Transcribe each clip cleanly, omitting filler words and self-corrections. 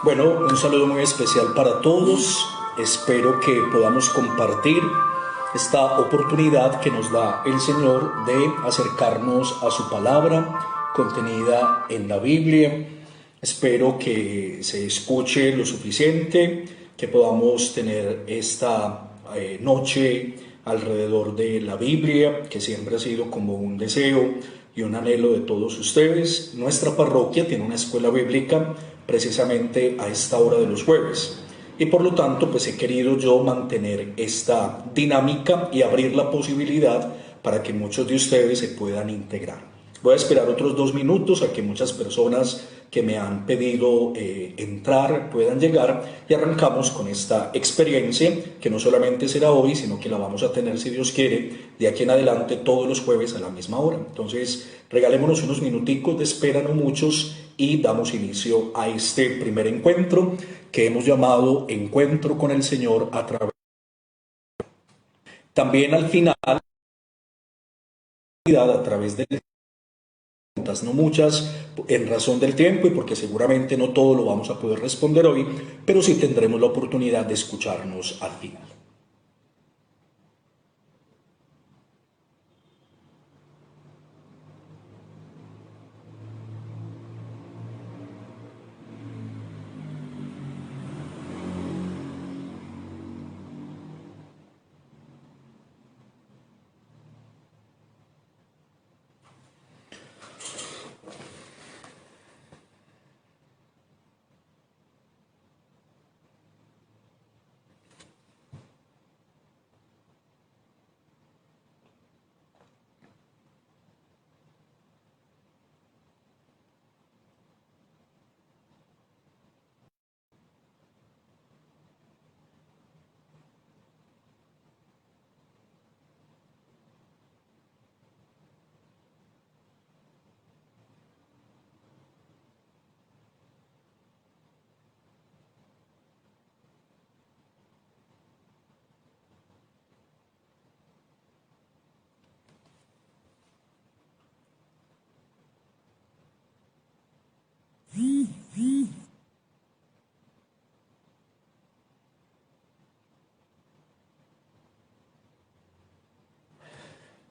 Bueno, un saludo muy especial para todos. Espero que podamos compartir esta oportunidad que nos da el Señor de acercarnos a su palabra contenida en la Biblia. Espero que se escuche lo suficiente, que podamos tener esta noche alrededor de la Biblia, que siempre ha sido como un deseo y un anhelo de todos ustedes. Nuestra parroquia tiene una escuela bíblica precisamente a esta hora de los jueves. Y por lo tanto, pues he querido yo mantener esta dinámica y abrir la posibilidad para que muchos de ustedes se puedan integrar. Voy a esperar otros 2 minutos a que muchas personas que me han pedido entrar puedan llegar y arrancamos con esta experiencia que no solamente será hoy, sino que la vamos a tener, si Dios quiere, de aquí en adelante todos los jueves a la misma hora. Entonces, regalémonos unos minuticos de espera, no muchos, y damos inicio a este primer encuentro que hemos llamado Encuentro con el Señor a través. También al final, a través de no muchas, en razón del tiempo y porque seguramente no todo lo vamos a poder responder hoy, pero sí tendremos la oportunidad de escucharnos al final.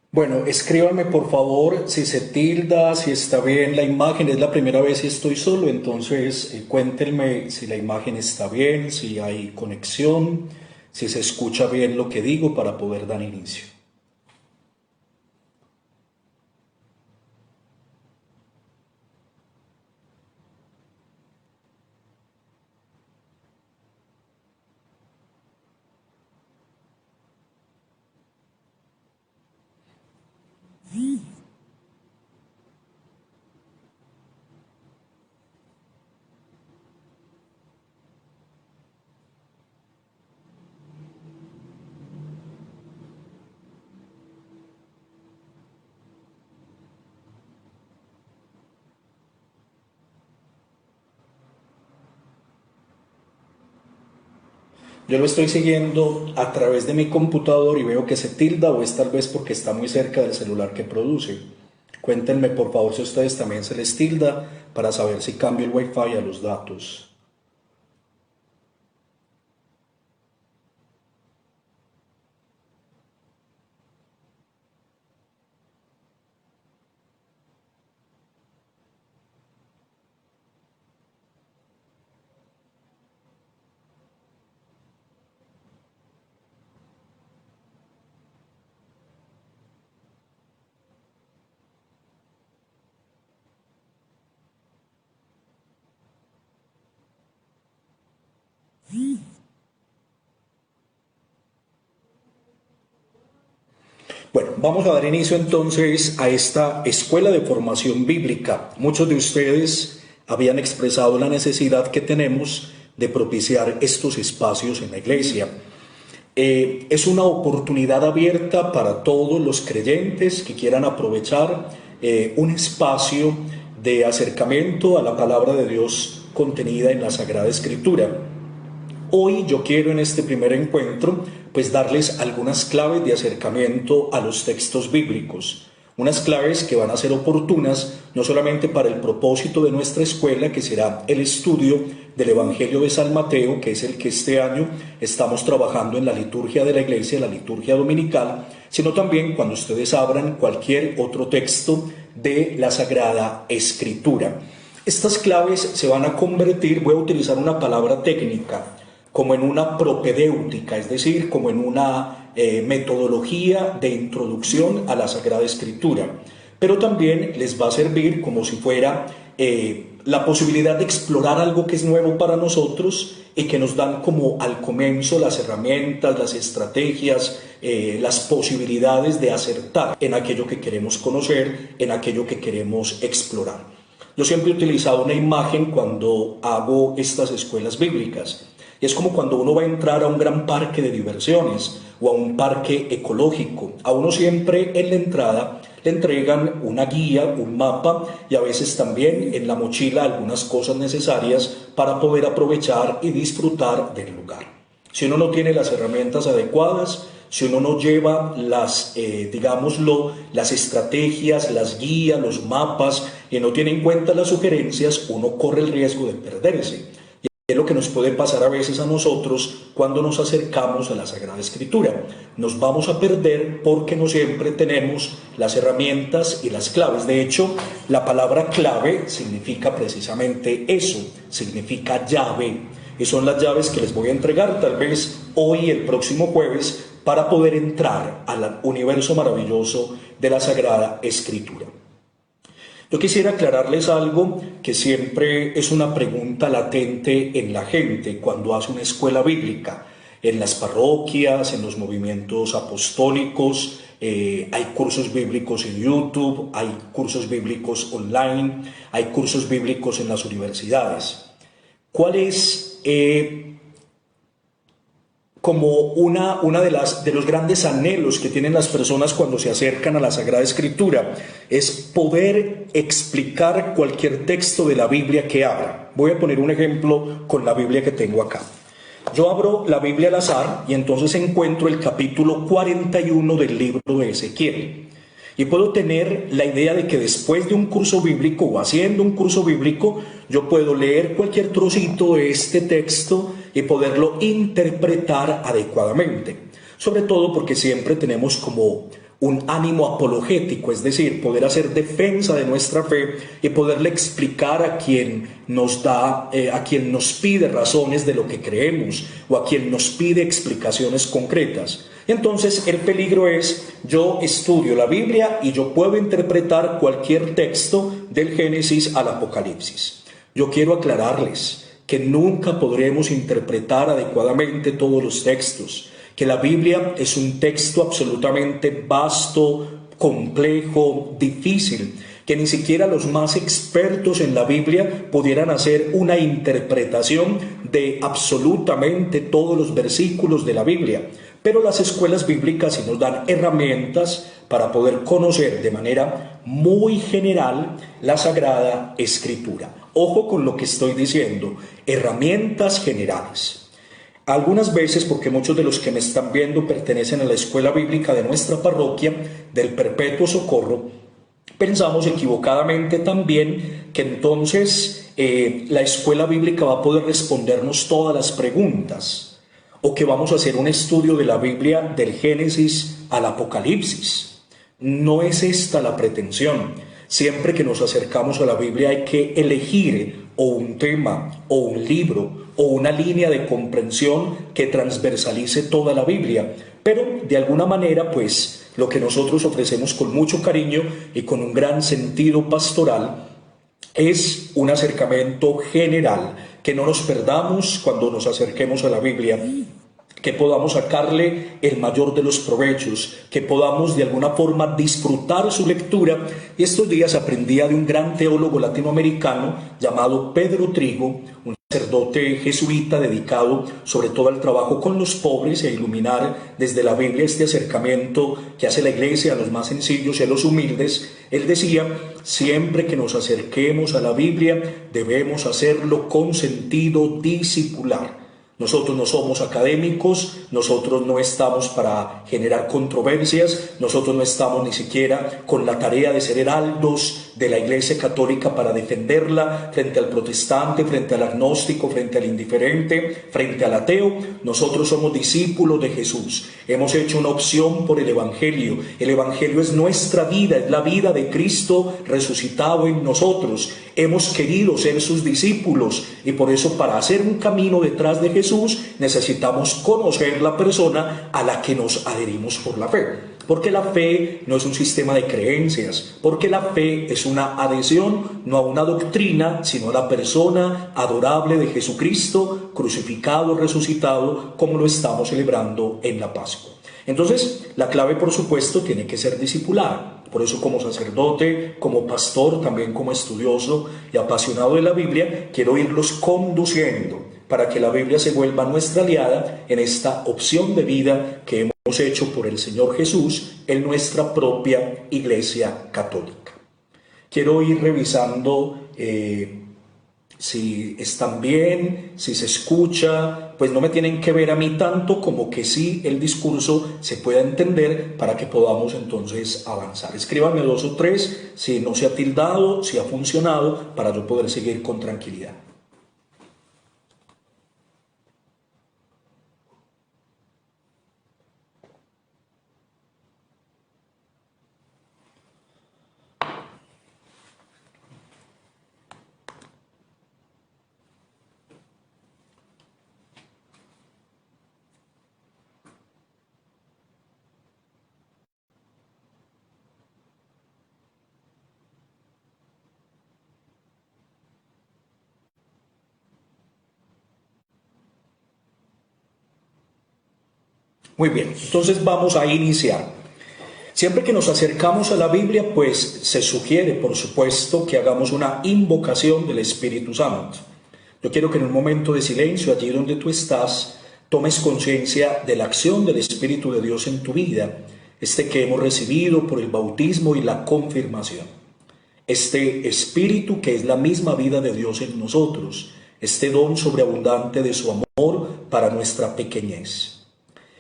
Bueno, escríbanme por favor si se tilda, si está bien la imagen. Es la primera vez que estoy solo, entonces cuéntenme si la imagen está bien, si hay conexión, si se escucha bien lo que digo para poder dar inicio. Yo lo estoy siguiendo a través de mi computador y veo que se tilda o es tal vez porque está muy cerca del celular que produce. Cuéntenme por favor si a ustedes también se les tilda para saber si cambio el wifi a los datos. Bueno, vamos a dar inicio entonces a esta escuela de formación bíblica. Muchos de ustedes habían expresado la necesidad que tenemos de propiciar estos espacios en la iglesia. Es una oportunidad abierta para todos los creyentes que quieran aprovechar un espacio de acercamiento a la palabra de Dios contenida en la Sagrada Escritura. Hoy yo quiero en este primer encuentro pues darles algunas claves de acercamiento a los textos bíblicos. Unas claves que van a ser oportunas no solamente para el propósito de nuestra escuela, que será el estudio del Evangelio de San Mateo, que es el que este año estamos trabajando en la liturgia de la iglesia, la liturgia dominical, sino también cuando ustedes abran cualquier otro texto de la Sagrada Escritura. Estas claves se van a convertir, voy a utilizar una palabra técnica, como en una propedéutica, es decir, como en una metodología de introducción a la Sagrada Escritura, pero también les va a servir como si fuera la posibilidad de explorar algo que es nuevo para nosotros y que nos dan como al comienzo las herramientas, las estrategias, las posibilidades de acertar en aquello que queremos conocer, en aquello que queremos explorar. Yo siempre he utilizado una imagen cuando hago estas escuelas bíblicas. Y es como cuando uno va a entrar a un gran parque de diversiones o a un parque ecológico. A uno siempre en la entrada le entregan una guía, un mapa y a veces también en la mochila algunas cosas necesarias para poder aprovechar y disfrutar del lugar. Si uno no tiene las herramientas adecuadas, si uno no lleva las estrategias, las guías, los mapas y no tiene en cuenta las sugerencias, uno corre el riesgo de perderse. Es lo que nos puede pasar a veces a nosotros cuando nos acercamos a la Sagrada Escritura. Nos vamos a perder porque no siempre tenemos las herramientas y las claves. De hecho, la palabra clave significa precisamente eso, significa llave. Y son las llaves que les voy a entregar tal vez hoy, el próximo jueves, para poder entrar al universo maravilloso de la Sagrada Escritura. Yo quisiera aclararles algo que siempre es una pregunta latente en la gente cuando hace una escuela bíblica, en las parroquias, en los movimientos apostólicos, hay cursos bíblicos en YouTube, hay cursos bíblicos online, hay cursos bíblicos en las universidades. ¿Cuál es como una de los grandes anhelos que tienen las personas cuando se acercan a la Sagrada Escritura? Es poder explicar cualquier texto de la Biblia que abra. Voy a poner un ejemplo con la Biblia que tengo acá. Yo abro la Biblia al azar y entonces encuentro el capítulo 41 del libro de Ezequiel. Y puedo tener la idea de que después de un curso bíblico o haciendo un curso bíblico, yo puedo leer cualquier trocito de este texto y poderlo interpretar adecuadamente. Sobre todo porque siempre tenemos como un ánimo apologético, es decir, poder hacer defensa de nuestra fe y poderle explicar a quien nos pide razones de lo que creemos o a quien nos pide explicaciones concretas. Entonces el peligro es, yo estudio la Biblia y yo puedo interpretar cualquier texto del Génesis al Apocalipsis. Yo quiero aclararles que nunca podremos interpretar adecuadamente todos los textos, que la Biblia es un texto absolutamente vasto, complejo, difícil, que ni siquiera los más expertos en la Biblia pudieran hacer una interpretación de absolutamente todos los versículos de la Biblia. Pero las escuelas bíblicas sí nos dan herramientas para poder conocer de manera muy general la Sagrada Escritura. Ojo con lo que estoy diciendo, herramientas generales. Algunas veces, porque muchos de los que me están viendo pertenecen a la escuela bíblica de nuestra parroquia, del Perpetuo Socorro, pensamos equivocadamente también que entonces la escuela bíblica va a poder respondernos todas las preguntas, o que vamos a hacer un estudio de la Biblia del Génesis al Apocalipsis. No es esta la pretensión. Siempre que nos acercamos a la Biblia hay que elegir o un tema, o un libro, o una línea de comprensión que transversalice toda la Biblia. Pero de alguna manera, pues, lo que nosotros ofrecemos con mucho cariño y con un gran sentido pastoral es un acercamiento general, que no nos perdamos cuando nos acerquemos a la Biblia, que podamos sacarle el mayor de los provechos, que podamos de alguna forma disfrutar su lectura. Y estos días aprendía de un gran teólogo latinoamericano llamado Pedro Trigo, un sacerdote jesuita dedicado sobre todo al trabajo con los pobres e iluminar desde la Biblia este acercamiento que hace la Iglesia a los más sencillos y a los humildes. Él decía, siempre que nos acerquemos a la Biblia debemos hacerlo con sentido discipular. Nosotros no somos académicos, nosotros no estamos para generar controversias, nosotros no estamos ni siquiera con la tarea de ser heraldos de la Iglesia Católica para defenderla frente al protestante, frente al agnóstico, frente al indiferente, frente al ateo. Nosotros somos discípulos de Jesús. Hemos hecho una opción por el Evangelio. El Evangelio es nuestra vida, es la vida de Cristo resucitado en nosotros. Hemos querido ser sus discípulos y por eso, para hacer un camino detrás de Jesús, necesitamos conocer la persona a la que nos adherimos por la fe. Porque la fe no es un sistema de creencias, porque la fe es una adhesión no a una doctrina, sino a la persona adorable de Jesucristo, crucificado, resucitado, como lo estamos celebrando en la Pascua. Entonces, la clave, por supuesto, tiene que ser discipular. Por eso, como sacerdote, como pastor, también como estudioso y apasionado de la Biblia, quiero irlos conduciendo para que la Biblia se vuelva nuestra aliada en esta opción de vida que hemos hecho por el Señor Jesús en nuestra propia Iglesia Católica. Quiero ir revisando si están bien, si se escucha, pues no me tienen que ver a mí tanto como que sí el discurso se pueda entender para que podamos entonces avanzar. Escríbanme 2 o 3 si no se ha tildado, si ha funcionado, para yo poder seguir con tranquilidad. Muy bien, entonces vamos a iniciar. Siempre que nos acercamos a la Biblia, pues se sugiere, por supuesto, que hagamos una invocación del Espíritu Santo. Yo quiero que en un momento de silencio, allí donde tú estás, tomes conciencia de la acción del Espíritu de Dios en tu vida, este que hemos recibido por el bautismo y la confirmación. Este Espíritu que es la misma vida de Dios en nosotros, este don sobreabundante de su amor para nuestra pequeñez.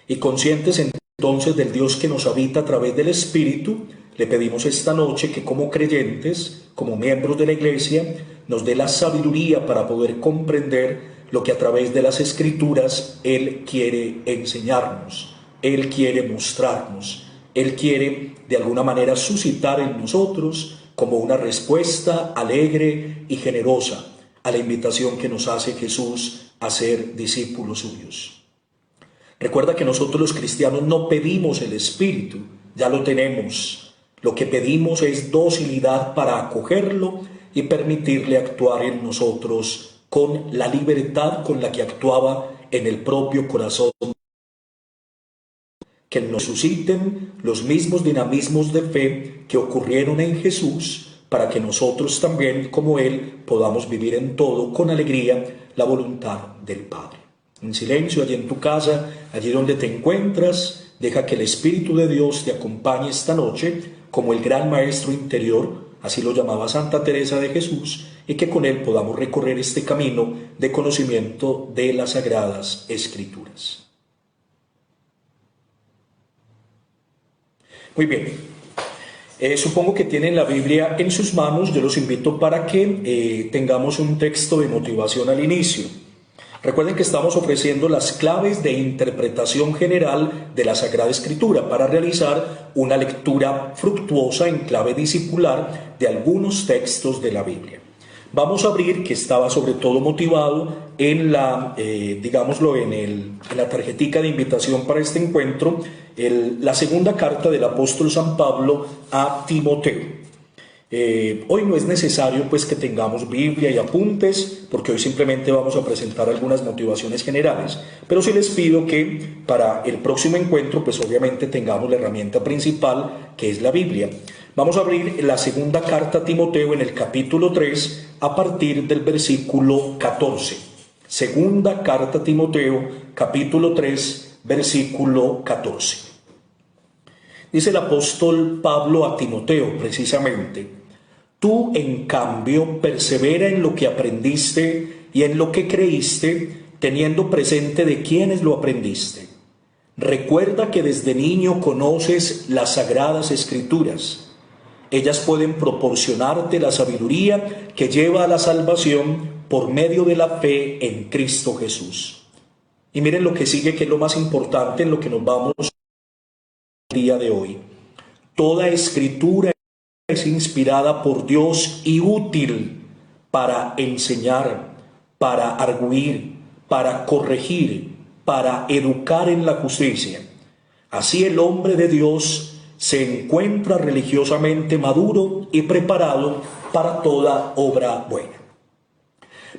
Y conscientes entonces del Dios que nos habita a través del Espíritu, le pedimos esta noche que como creyentes, como miembros de la Iglesia, nos dé la sabiduría para poder comprender lo que a través de las Escrituras Él quiere enseñarnos, Él quiere mostrarnos, Él quiere de alguna manera suscitar en nosotros como una respuesta alegre y generosa a la invitación que nos hace Jesús a ser discípulos suyos. Recuerda que nosotros los cristianos no pedimos el Espíritu, ya lo tenemos. Lo que pedimos es docilidad para acogerlo y permitirle actuar en nosotros con la libertad con la que actuaba en el propio corazón. Que nos susciten los mismos dinamismos de fe que ocurrieron en Jesús, para que nosotros también, como Él, podamos vivir en todo con alegría la voluntad del Padre. En silencio, allí en tu casa, allí donde te encuentras, deja que el Espíritu de Dios te acompañe esta noche como el gran maestro interior, así lo llamaba Santa Teresa de Jesús, y que con él podamos recorrer este camino de conocimiento de las Sagradas Escrituras. Muy bien, supongo que tienen la Biblia en sus manos. Yo los invito para que tengamos un texto de motivación al inicio. Recuerden que estamos ofreciendo las claves de interpretación general de la Sagrada Escritura para realizar una lectura fructuosa en clave discipular de algunos textos de la Biblia. Vamos a abrir, que estaba sobre todo motivado en la, en la tarjetica de invitación para este encuentro, la segunda carta del apóstol San Pablo a Timoteo. Hoy no es necesario pues que tengamos Biblia y apuntes, porque hoy simplemente vamos a presentar algunas motivaciones generales, pero sí les pido que para el próximo encuentro pues obviamente tengamos la herramienta principal, que es la Biblia. Vamos a abrir la segunda carta a Timoteo en el capítulo 3 a partir del versículo 14. Segunda carta a Timoteo, capítulo 3, versículo 14. Dice el apóstol Pablo a Timoteo precisamente: tú en cambio persevera en lo que aprendiste y en lo que creíste teniendo presente de quiénes lo aprendiste. Recuerda que desde niño conoces las sagradas escrituras. Ellas pueden proporcionarte la sabiduría que lleva a la salvación por medio de la fe en Cristo Jesús. Y miren lo que sigue, que es lo más importante en lo que nos vamos el día de hoy. Toda escritura es inspirada por Dios y útil para enseñar, para arguir, para corregir, para educar en la justicia. Así el hombre de Dios se encuentra religiosamente maduro y preparado para toda obra buena.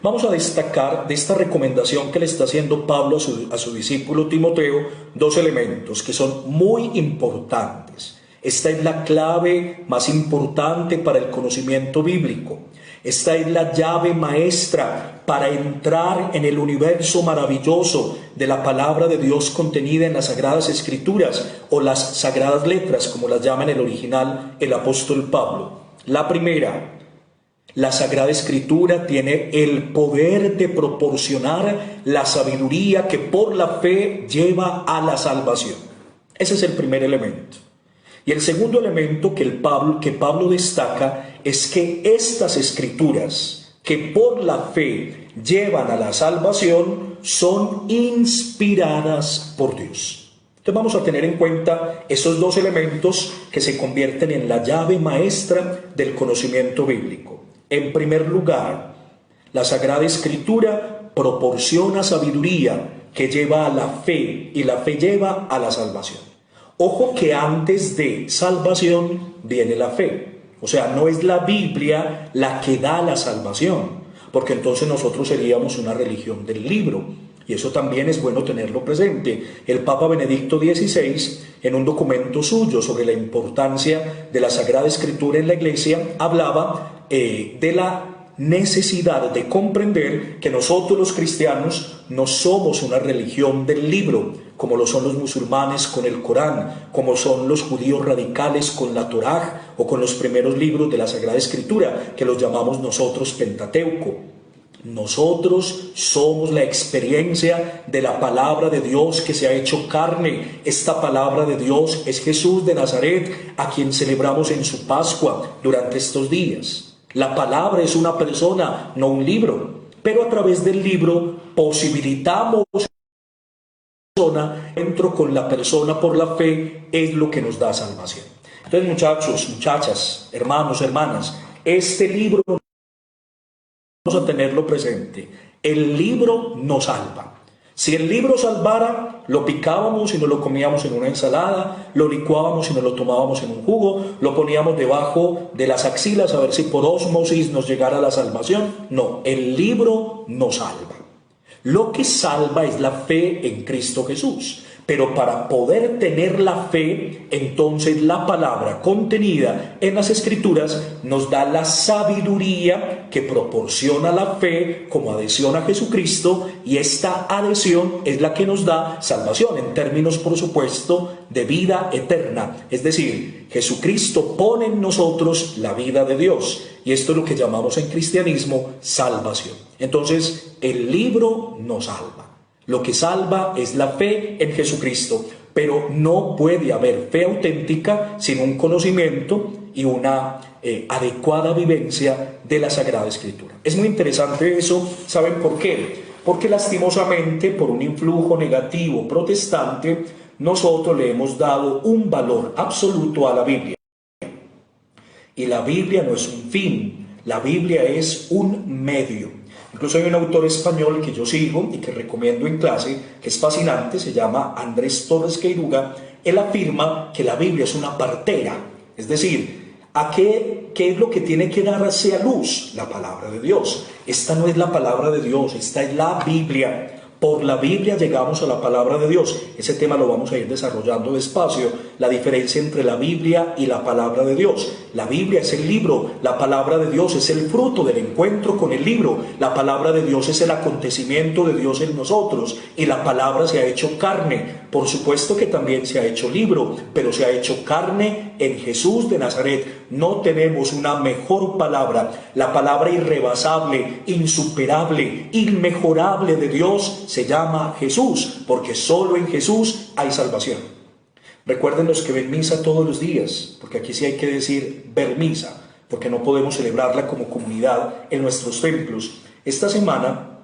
Vamos a destacar de esta recomendación que le está haciendo Pablo a su discípulo Timoteo dos elementos que son muy importantes. Esta es la clave más importante para el conocimiento bíblico. Esta es la llave maestra para entrar en el universo maravilloso de la palabra de Dios contenida en las Sagradas Escrituras o las Sagradas Letras, como las llama en el original el apóstol Pablo. La primera, la Sagrada Escritura tiene el poder de proporcionar la sabiduría que por la fe lleva a la salvación. Ese es el primer elemento. Y el segundo elemento que Pablo destaca es que estas escrituras que por la fe llevan a la salvación son inspiradas por Dios. Entonces vamos a tener en cuenta esos dos elementos que se convierten en la llave maestra del conocimiento bíblico. En primer lugar, la Sagrada Escritura proporciona sabiduría que lleva a la fe y la fe lleva a la salvación. Ojo que antes de salvación viene la fe. O sea, no es la Biblia la que da la salvación, porque entonces nosotros seríamos una religión del libro. Y eso también es bueno tenerlo presente. El Papa Benedicto XVI, en un documento suyo sobre la importancia de la Sagrada Escritura en la Iglesia, hablaba de la necesidad de comprender que nosotros los cristianos no somos una religión del libro, como lo son los musulmanes con el Corán, como son los judíos radicales con la Torá o con los primeros libros de la Sagrada Escritura, que los llamamos nosotros Pentateuco. Nosotros somos la experiencia de la palabra de Dios que se ha hecho carne. Esta palabra de Dios es Jesús de Nazaret, a quien celebramos en su Pascua durante estos días. La palabra es una persona, no un libro, pero a través del libro posibilitamos entro con la persona por la fe, es lo que nos da salvación. Entonces, muchachos, muchachas, hermanos, hermanas, este libro vamos a tenerlo presente. El libro nos salva. Si el libro salvara, lo picábamos y nos lo comíamos en una ensalada, lo licuábamos y nos lo tomábamos en un jugo, lo poníamos debajo de las axilas a ver si por ósmosis nos llegara la salvación. No, el libro nos salva. Lo que salva es la fe en Cristo Jesús. Pero para poder tener la fe, entonces la palabra contenida en las Escrituras nos da la sabiduría que proporciona la fe como adhesión a Jesucristo, y esta adhesión es la que nos da salvación en términos, por supuesto, de vida eterna. Es decir, Jesucristo pone en nosotros la vida de Dios, y esto es lo que llamamos en cristianismo salvación. Entonces, el libro nos salva. Lo que salva es la fe en Jesucristo, pero no puede haber fe auténtica sin un conocimiento y una adecuada vivencia de la Sagrada Escritura. Es muy interesante eso. ¿Saben por qué? Porque lastimosamente, por un influjo negativo protestante, nosotros le hemos dado un valor absoluto a la Biblia. Y la Biblia no es un fin, la Biblia es un medio. Incluso hay un autor español que yo sigo y que recomiendo en clase, que es fascinante, se llama Andrés Torres Queiruga. Él afirma que la Biblia es una partera, es decir, ¿a qué es lo que tiene que darse a luz? La palabra de Dios. Esta no es la palabra de Dios, esta es la Biblia. Por la Biblia llegamos a la palabra de Dios. Ese tema lo vamos a ir desarrollando despacio, la diferencia entre la Biblia y la palabra de Dios. La Biblia es el libro, la palabra de Dios es el fruto del encuentro con el libro, la palabra de Dios es el acontecimiento de Dios en nosotros y la palabra se ha hecho carne. Por supuesto que también se ha hecho libro, pero se ha hecho carne en Jesús de Nazaret. No tenemos una mejor palabra. La palabra irrebasable, insuperable, inmejorable de Dios se llama Jesús, porque solo en Jesús hay salvación. Recuerden los que ven misa todos los días, porque aquí sí hay que decir ver misa, porque no podemos celebrarla como comunidad en nuestros templos. Esta semana,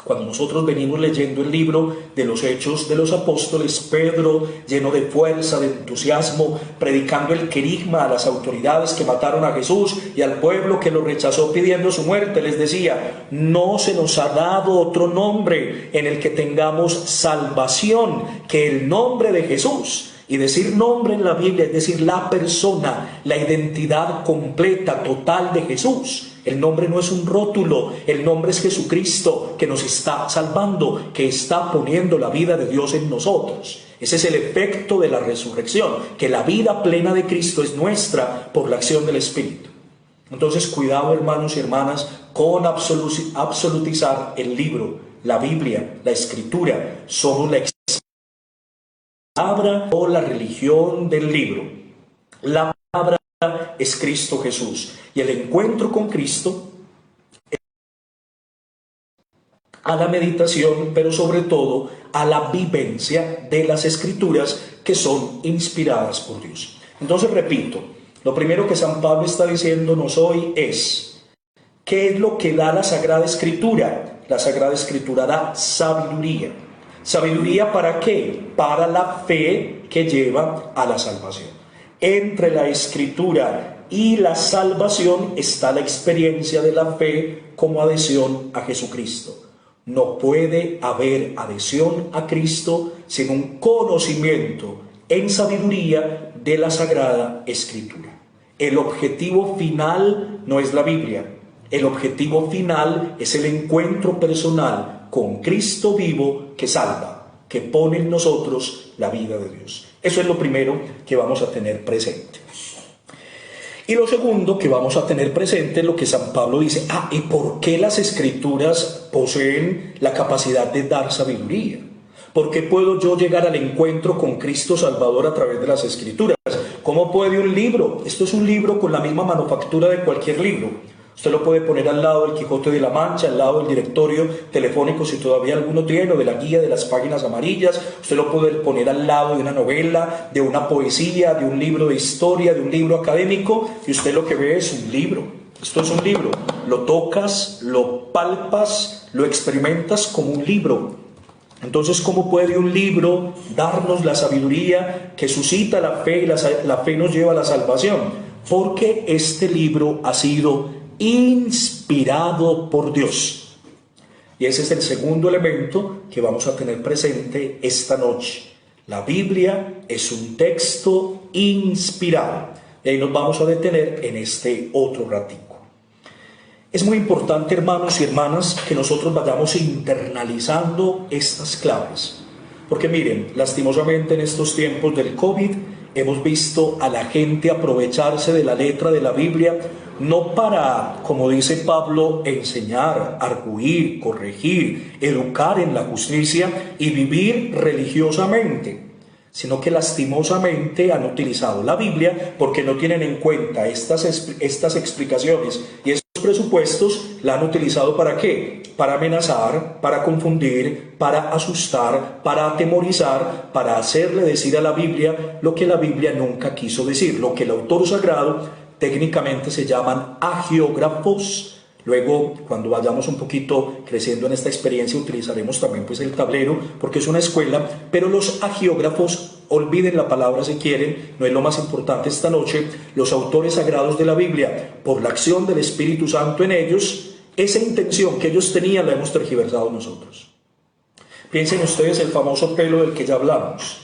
cuando nosotros venimos leyendo el libro de los Hechos de los Apóstoles, Pedro, lleno de fuerza, de entusiasmo, predicando el querigma a las autoridades que mataron a Jesús y al pueblo que lo rechazó pidiendo su muerte, les decía: no se nos ha dado otro nombre en el que tengamos salvación que el nombre de Jesús. Y decir nombre en la Biblia es decir la persona, la identidad completa, total de Jesús. El nombre no es un rótulo, el nombre es Jesucristo, que nos está salvando, que está poniendo la vida de Dios en nosotros. Ese es el efecto de la resurrección, que la vida plena de Cristo es nuestra por la acción del Espíritu. Entonces, cuidado, hermanos y hermanas, con absolutizar el libro, la Biblia, la Escritura. Somos la palabra o la religión del libro. La palabra es Cristo Jesús, y el encuentro con Cristo a la meditación, pero sobre todo a la vivencia de las Escrituras que son inspiradas por Dios. Entonces, repito, lo primero que San Pablo está diciéndonos hoy es: ¿qué es lo que da la Sagrada Escritura? La Sagrada Escritura da sabiduría. ¿Sabiduría para qué? Para la fe que lleva a la salvación. Entre la Escritura y la salvación está la experiencia de la fe como adhesión a Jesucristo. No puede haber adhesión a Cristo sin un conocimiento en sabiduría de la Sagrada Escritura. El objetivo final no es la Biblia. El objetivo final es el encuentro personal con Cristo vivo que salva, que pone en nosotros la vida de Dios. Eso es lo primero que vamos a tener presente. Y lo segundo que vamos a tener presente es lo que San Pablo dice: ¿y por qué las Escrituras poseen la capacidad de dar sabiduría? ¿Por qué puedo yo llegar al encuentro con Cristo Salvador a través de las Escrituras? ¿Cómo puede un libro? Esto es un libro con la misma manufactura de cualquier libro. Usted lo puede poner al lado del Quijote de la Mancha, al lado del directorio telefónico si todavía alguno tiene, o de la guía de las páginas amarillas. Usted lo puede poner al lado de una novela, de una poesía, de un libro de historia, de un libro académico, y usted lo que ve es un libro. Esto es un libro. Lo tocas, lo palpas, lo experimentas como un libro. Entonces, ¿cómo puede un libro darnos la sabiduría que suscita la fe y la fe nos lleva a la salvación? Porque este libro ha sido inspirado por Dios. Y ese es el segundo elemento que vamos a tener presente esta noche. La Biblia es un texto inspirado. Y ahí nos vamos a detener en este otro ratico. Es muy importante, hermanos y hermanas, que nosotros vayamos internalizando estas claves. Porque miren, lastimosamente en estos tiempos del COVID hemos visto a la gente aprovecharse de la letra de la Biblia, no para, como dice Pablo, enseñar, arguir, corregir, educar en la justicia y vivir religiosamente, sino que lastimosamente han utilizado la Biblia porque no tienen en cuenta estas explicaciones y estos presupuestos. La han utilizado ¿para qué? Para amenazar, para confundir, para asustar, para atemorizar, para hacerle decir a la Biblia lo que la Biblia nunca quiso decir, lo que el autor sagrado técnicamente se llaman agiógrafos. Luego, cuando vayamos un poquito creciendo en esta experiencia, utilizaremos también pues el tablero, porque es una escuela, pero los agiógrafos, olviden la palabra si quieren, no es lo más importante esta noche. Los autores sagrados de la Biblia, por la acción del Espíritu Santo en ellos, esa intención que ellos tenían la hemos tergiversado nosotros. Piensen ustedes el famoso pelo del que ya hablamos.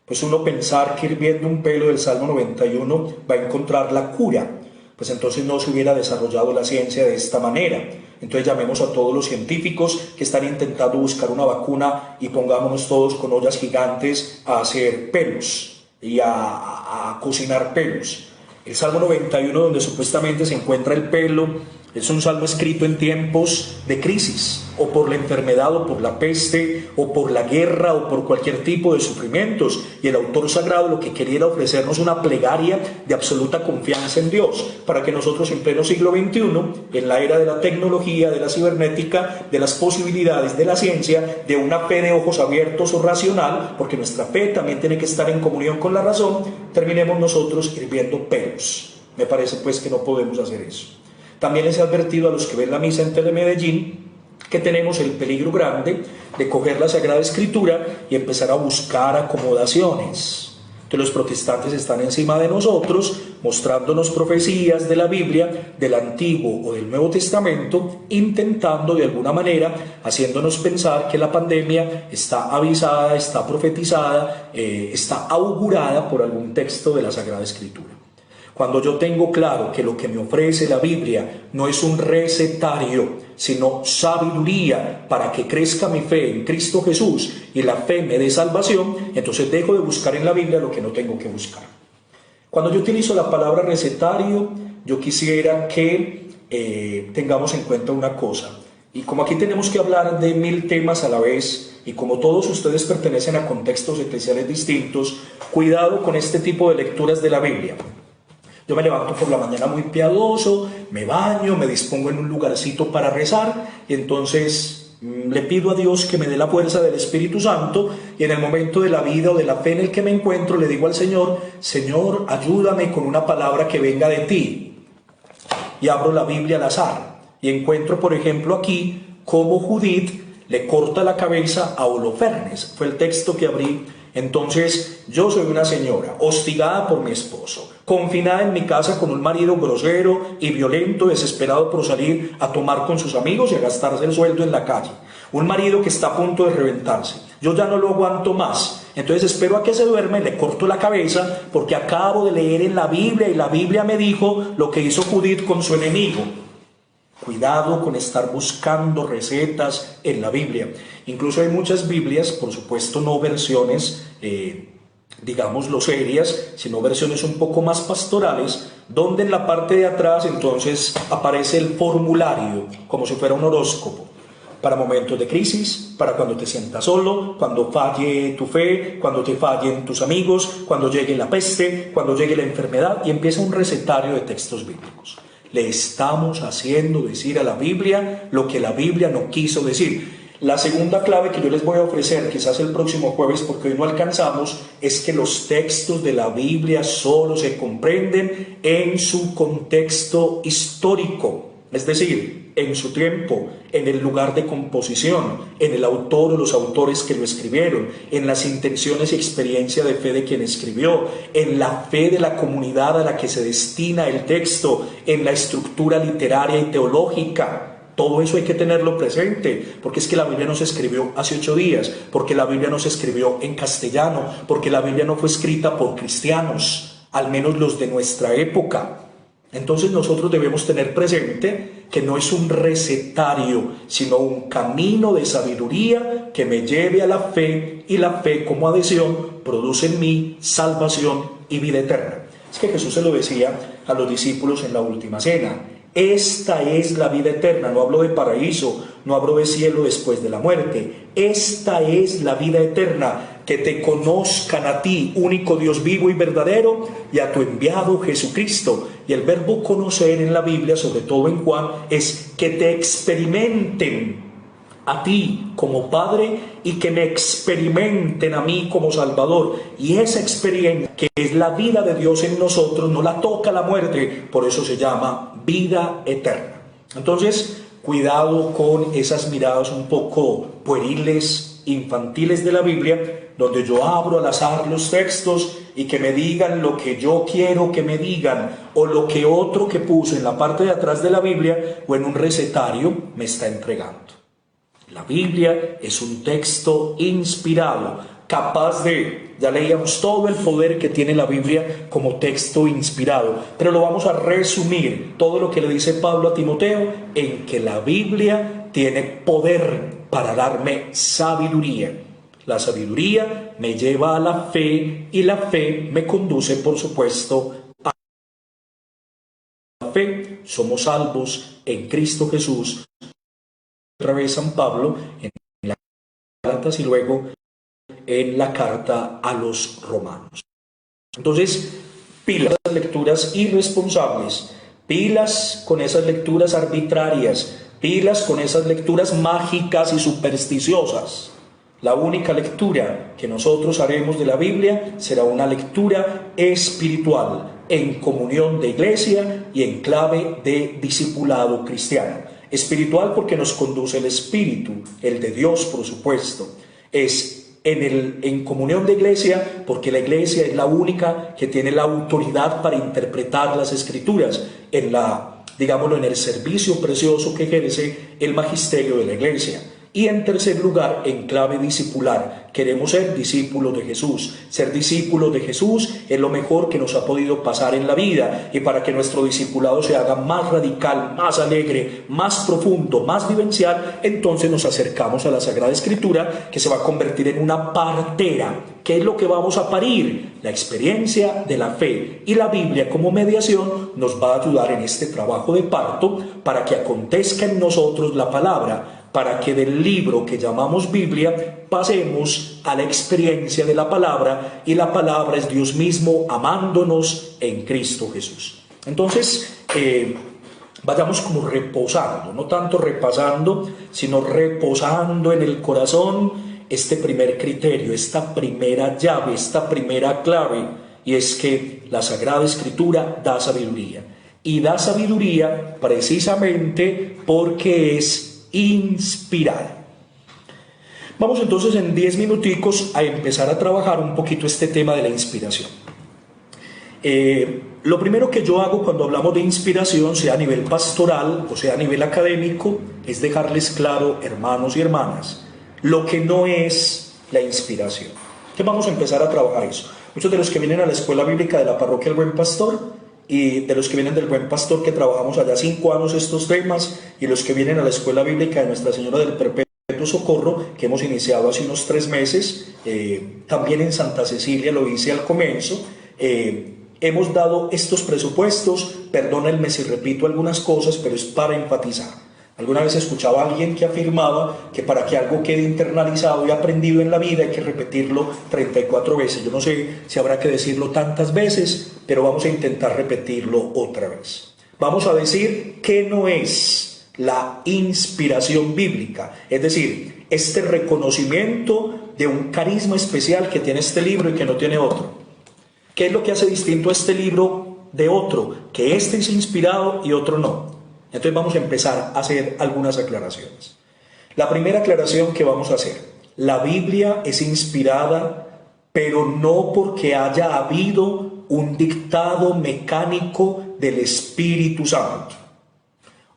Pues uno pensar que ir viendo un pelo del Salmo 91 va a encontrar la cura, pues entonces no se hubiera desarrollado la ciencia de esta manera. Entonces llamemos a todos los científicos que están intentando buscar una vacuna y pongámonos todos con ollas gigantes a hacer pelos y a cocinar pelos. El Salmo 91, donde supuestamente se encuentra el pelo, es un salmo escrito en tiempos de crisis, o por la enfermedad, o por la peste, o por la guerra, o por cualquier tipo de sufrimientos. Y el autor sagrado lo que quería era ofrecernos una plegaria de absoluta confianza en Dios, para que nosotros en pleno siglo XXI, en la era de la tecnología, de la cibernética, de las posibilidades de la ciencia, de una fe de ojos abiertos o racional, porque nuestra fe también tiene que estar en comunión con la razón, terminemos nosotros hirviendo pelos. Me parece pues que no podemos hacer eso. También les he advertido a los que ven la misa en Telemedellín que tenemos el peligro grande de coger la Sagrada Escritura y empezar a buscar acomodaciones. Entonces los protestantes están encima de nosotros, mostrándonos profecías de la Biblia, del Antiguo o del Nuevo Testamento, intentando de alguna manera, haciéndonos pensar que la pandemia está avisada, está profetizada, está augurada por algún texto de la Sagrada Escritura. Cuando yo tengo claro que lo que me ofrece la Biblia no es un recetario, sino sabiduría para que crezca mi fe en Cristo Jesús y la fe me dé salvación, entonces dejo de buscar en la Biblia lo que no tengo que buscar. Cuando yo utilizo la palabra recetario, yo quisiera que tengamos en cuenta una cosa. Y como aquí tenemos que hablar de 1000 temas a la vez, y como todos ustedes pertenecen a contextos eclesiales distintos, cuidado con este tipo de lecturas de la Biblia. Yo me levanto por la mañana muy piadoso, me baño, me dispongo en un lugarcito para rezar y entonces le pido a Dios que me dé la fuerza del Espíritu Santo y en el momento de la vida o de la fe en el que me encuentro le digo al Señor, Señor, ayúdame con una palabra que venga de ti. Y abro la Biblia al azar y encuentro, por ejemplo, aquí cómo Judith le corta la cabeza a Holofernes. Fue el texto que abrí. Entonces, yo soy una señora hostigada por mi esposo, confinada en mi casa con un marido grosero y violento, desesperado por salir a tomar con sus amigos y a gastarse el sueldo en la calle. Un marido que está a punto de reventarse. Yo ya no lo aguanto más. Entonces espero a que se duerme, le corto la cabeza porque acabo de leer en la Biblia y la Biblia me dijo lo que hizo Judith con su enemigo. Cuidado con estar buscando recetas en la Biblia. Incluso hay muchas Biblias, por supuesto no versiones, digámoslo serias, sino versiones un poco más pastorales, donde en la parte de atrás entonces aparece el formulario, como si fuera un horóscopo, para momentos de crisis, para cuando te sientas solo, cuando falle tu fe, cuando te fallen tus amigos, cuando llegue la peste, cuando llegue la enfermedad, y empieza un recetario de textos bíblicos. Le estamos haciendo decir a la Biblia lo que la Biblia no quiso decir. La segunda clave que yo les voy a ofrecer, quizás el próximo jueves porque hoy no alcanzamos, es que los textos de la Biblia solo se comprenden en su contexto histórico, es decir, en su tiempo, en el lugar de composición, en el autor o los autores que lo escribieron, en las intenciones y experiencia de fe de quien escribió, en la fe de la comunidad a la que se destina el texto, en la estructura literaria y teológica. Todo eso hay que tenerlo presente, porque es que la Biblia no se escribió hace 8 días, porque la Biblia no se escribió en castellano, porque la Biblia no fue escrita por cristianos, al menos los de nuestra época. Entonces nosotros debemos tener presente que no es un recetario, sino un camino de sabiduría que me lleve a la fe, y la fe como adhesión produce en mí salvación y vida eterna. Es que Jesús se lo decía a los discípulos en la última cena. Esta es la vida eterna, no hablo de paraíso, no hablo de cielo después de la muerte. Esta es la vida eterna, que te conozcan a ti, único Dios vivo y verdadero, y a tu enviado Jesucristo. Y el verbo conocer en la Biblia, sobre todo en Juan, es que te experimenten a ti como Padre y que me experimenten a mí como Salvador. Y esa experiencia, que es la vida de Dios en nosotros, no la toca la muerte, por eso se llama vida eterna. Entonces, cuidado con esas miradas un poco pueriles, infantiles de la Biblia, donde yo abro al azar los textos y que me digan lo que yo quiero que me digan, o lo que otro que puso en la parte de atrás de la Biblia o en un recetario me está entregando. La Biblia es un texto inspirado, capaz de, ya leíamos todo el poder que tiene la Biblia como texto inspirado, pero lo vamos a resumir, todo lo que le dice Pablo a Timoteo, en que la Biblia tiene poder para darme sabiduría. La sabiduría me lleva a la fe y la fe me conduce, por supuesto, somos salvos en Cristo Jesús. Otra vez San Pablo en las Gálatas y luego en la carta a los Romanos. Entonces, pilas con lecturas irresponsables, pilas con esas lecturas arbitrarias, pilas con esas lecturas mágicas y supersticiosas. La única lectura que nosotros haremos de la Biblia será una lectura espiritual, en comunión de iglesia y en clave de discipulado cristiano. Espiritual porque nos conduce el Espíritu, el de Dios por supuesto. Es en comunión de iglesia porque la iglesia es la única que tiene la autoridad para interpretar las Escrituras en el servicio precioso que ejerce el magisterio de la iglesia. Y en tercer lugar, en clave discipular, queremos ser discípulos de Jesús. Ser discípulos de Jesús es lo mejor que nos ha podido pasar en la vida, y para que nuestro discipulado se haga más radical, más alegre, más profundo, más vivencial, entonces nos acercamos a la Sagrada Escritura, que se va a convertir en una partera. ¿Qué es lo que vamos a parir? La experiencia de la fe, y la Biblia como mediación nos va a ayudar en este trabajo de parto para que acontezca en nosotros la palabra, para que del libro que llamamos Biblia pasemos a la experiencia de la palabra, y la palabra es Dios mismo amándonos en Cristo Jesús. Entonces, vayamos como reposando, no tanto repasando, sino reposando en el corazón este primer criterio, esta primera llave, esta primera clave, y es que la Sagrada Escritura da sabiduría. Y da sabiduría precisamente porque es inspirada. Vamos entonces en 10 minuticos a empezar a trabajar un poquito este tema de la inspiración. Lo primero que yo hago cuando hablamos de inspiración, sea a nivel pastoral o sea a nivel académico, es dejarles claro, hermanos y hermanas, lo que no es la inspiración. ¿Qué vamos a empezar a trabajar eso? Muchos de los que vienen a la escuela bíblica de la parroquia El Buen Pastor, y de los que vienen del Buen Pastor, que trabajamos allá 5 años estos temas, y los que vienen a la escuela bíblica de Nuestra Señora del Perpetuo Socorro, que hemos iniciado hace unos 3 meses, también en Santa Cecilia, lo hice al comienzo. Hemos dado estos presupuestos, perdónenme si repito algunas cosas, pero es para enfatizar. Alguna vez escuchaba a alguien que afirmaba que para que algo quede internalizado y aprendido en la vida hay que repetirlo 34 veces. Yo no sé si habrá que decirlo tantas veces, pero vamos a intentar repetirlo otra vez. Vamos a decir qué no es la inspiración bíblica, es decir, este reconocimiento de un carisma especial que tiene este libro y que no tiene otro. ¿Qué es lo que hace distinto a este libro de otro? Que este es inspirado y otro no. Entonces vamos a empezar a hacer algunas aclaraciones. La primera aclaración que vamos a hacer: la Biblia es inspirada, pero no porque haya habido un dictado mecánico del Espíritu Santo.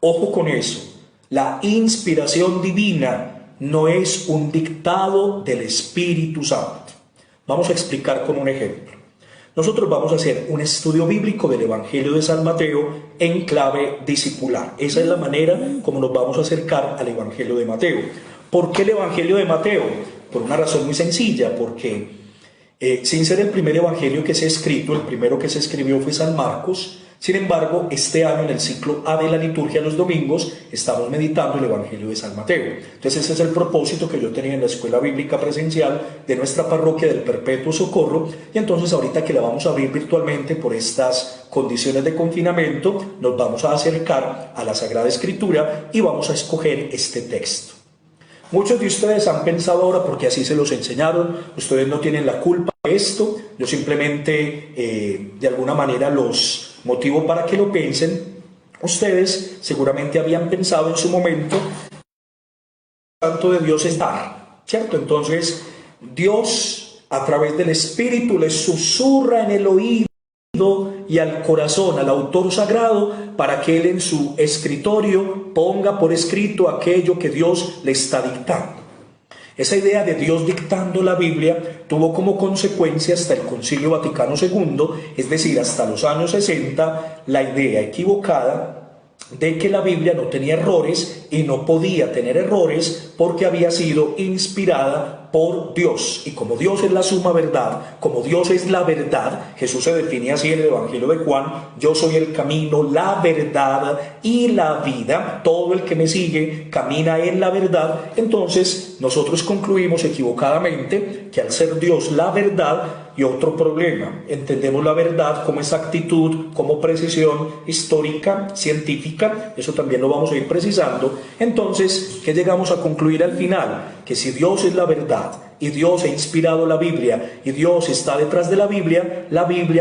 Ojo con eso, la inspiración divina no es un dictado del Espíritu Santo. Vamos a explicar con un ejemplo. Nosotros vamos a hacer un estudio bíblico del Evangelio de San Mateo en clave discipular. Esa es la manera como nos vamos a acercar al Evangelio de Mateo. ¿Por qué el Evangelio de Mateo? Por una razón muy sencilla, porque sin ser el primer evangelio que se ha escrito, el primero que se escribió fue San Marcos. Sin embargo, este año en el ciclo A de la liturgia los domingos estamos meditando el Evangelio de San Mateo. Entonces ese es el propósito que yo tenía en la escuela bíblica presencial de nuestra parroquia del Perpetuo Socorro, y entonces ahorita que la vamos a abrir virtualmente por estas condiciones de confinamiento, nos vamos a acercar a la Sagrada Escritura y vamos a escoger este texto. Muchos de ustedes han pensado ahora, porque así se los enseñaron, ustedes no tienen la culpa de esto, yo simplemente de alguna manera los motivo para que lo piensen. Ustedes seguramente habían pensado en su momento, el Santo de Dios es dar, ¿cierto? Entonces Dios a través del Espíritu les susurra en el oído y al corazón al autor sagrado para que él en su escritorio ponga por escrito aquello que Dios le está dictando. Esa idea de Dios dictando la Biblia tuvo como consecuencia hasta el Concilio Vaticano II, es decir, hasta los años 60, la idea equivocada de que la Biblia no tenía errores y no podía tener errores porque había sido inspirada por Dios. Y como Dios es la suma verdad, como Dios es la verdad, Jesús se define así en el Evangelio de Juan: yo soy el camino, la verdad y la vida. Todo el que me sigue camina en la verdad. Entonces nosotros concluimos equivocadamente que al ser Dios la verdad, y otro problema, entendemos la verdad como exactitud, como precisión histórica, científica, eso también lo vamos a ir precisando. Entonces, ¿qué llegamos a concluir al final? Que si Dios es la verdad y Dios ha inspirado la Biblia y Dios está detrás de la Biblia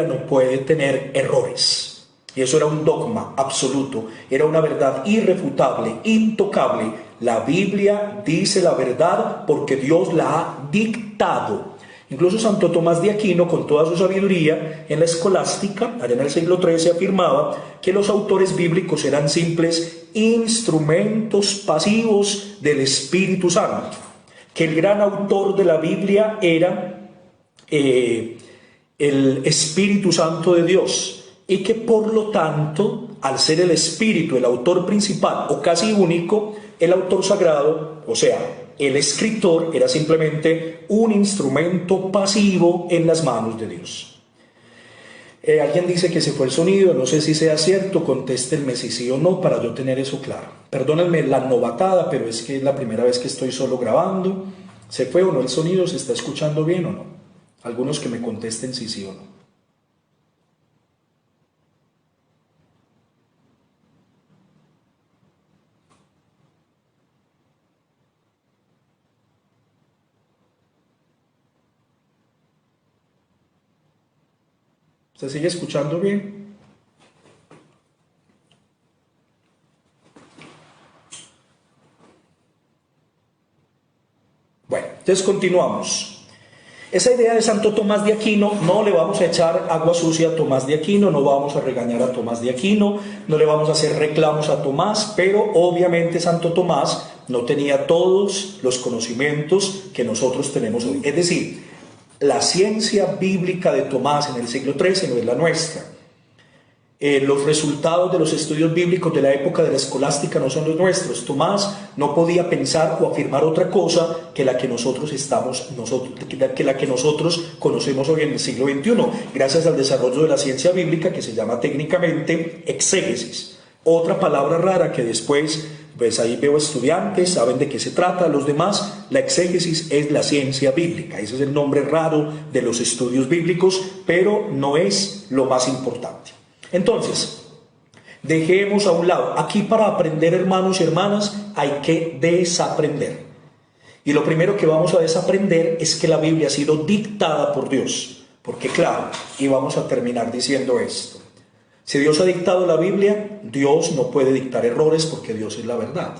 no puede tener errores. Y eso era un dogma absoluto, era una verdad irrefutable, intocable. La Biblia dice la verdad porque Dios la ha dictado. Incluso Santo Tomás de Aquino, con toda su sabiduría, en la escolástica, allá en el siglo XIII, afirmaba que los autores bíblicos eran simples instrumentos pasivos del Espíritu Santo, que el gran autor de la Biblia era el Espíritu Santo de Dios, y que por lo tanto, al ser el Espíritu el autor principal o casi único, el autor sagrado, o sea, el escritor, era simplemente un instrumento pasivo en las manos de Dios. Alguien dice que se fue el sonido, no sé si sea cierto, contéstenme si sí o no para yo tener eso claro. Perdónenme la novatada, pero es que es la primera vez que estoy solo grabando. ¿Se fue o no el sonido? ¿Se está escuchando bien o no? Algunos que me contesten si sí o no. ¿Se sigue escuchando bien? Bueno, entonces continuamos. Esa idea de Santo Tomás de Aquino, no le vamos a echar agua sucia a Tomás de Aquino, no vamos a regañar a Tomás de Aquino, no le vamos a hacer reclamos a Tomás, pero obviamente Santo Tomás no tenía todos los conocimientos que nosotros tenemos hoy. Es decir, la ciencia bíblica de Tomás en el siglo XIII no es la nuestra. Los resultados de los estudios bíblicos de la época de la escolástica no son los nuestros. Tomás no podía pensar o afirmar otra cosa que la que nosotros conocemos hoy en el siglo XXI, gracias al desarrollo de la ciencia bíblica que se llama técnicamente exégesis. Otra palabra rara que después, pues ahí veo estudiantes, saben de qué se trata. Los demás, la exégesis es la ciencia bíblica. Ese es el nombre raro de los estudios bíblicos, pero no es lo más importante. Entonces, dejemos a un lado. Aquí para aprender, hermanos y hermanas, hay que desaprender. Y lo primero que vamos a desaprender es que la Biblia ha sido dictada por Dios. Porque claro, y vamos a terminar diciendo esto. Si Dios ha dictado la Biblia, Dios no puede dictar errores porque Dios es la verdad.